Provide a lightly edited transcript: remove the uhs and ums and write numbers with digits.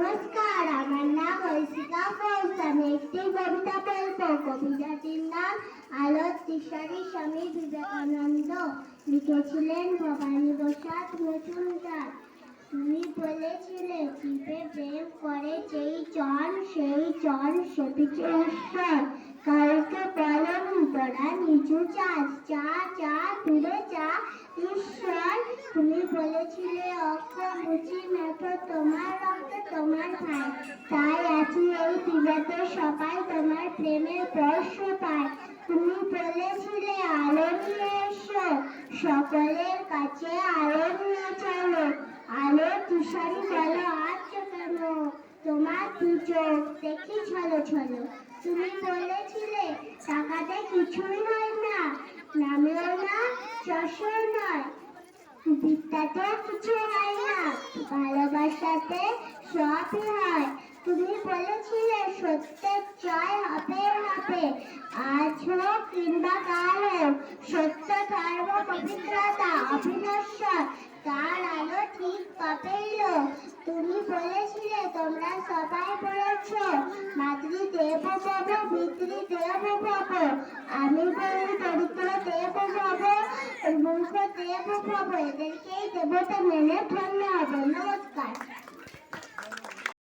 নমস্কার, আমার নাম ঐশিকা ঘোষ। আমি একটি কবিতা বলবো। কবিতাটির নাম আলোর দিশারি স্বামী বিবেকানন্দ। লিখেছিলেন ভবানী প্রসাদ মজুমদার। তুমি বলেছিলে জীবে প্রেম করে যেই জন সেই জন সেবিছে ঈশ্বর। কালকে বলনি তোরা নিচু চাস, যা যা দূরে যা ঈশ্বর। তুমি বলেছিলে অক্ষ বুঝি মেঠো তোমার রক্ত তোমার ভাই, তাই আছি এই দিবাতে সবাই তোমার প্রেমের স্পর্শ পায়। তুমি বলেছিলে আলো নিয়ে এসো, সকলের কাছে আলো নিয়ে চলো। আলো তুষারি বলো আজ কেন, তোমার দু চোখ দেখি ছলো ছলো। তুমি বলেছিলে টাকাতে কিছুই হয় না, নামেও না যশও নয়, বিদ্যাতে কিছু হয় না, ভালোবাসাতে সবই হয়। তুমি বলেছিলে সত্যের জয় হবে হবে, আজ হোক কিংবা কাল হোক, সত্য ধর্ম পবিত্রতা অবিনশ্বর, তার আলো ঠিক পাবেই লোক। তুমি বলেছিলে তোমরা সবাই পড়েছ মাতৃদেব ভব পিতৃদেব ভব, আমি বলি দরিদ্র দেব ভব, মূর্খ দেব ভব, এদেরকেই দেবতা মেনে ধন্য হব। নমস্কার।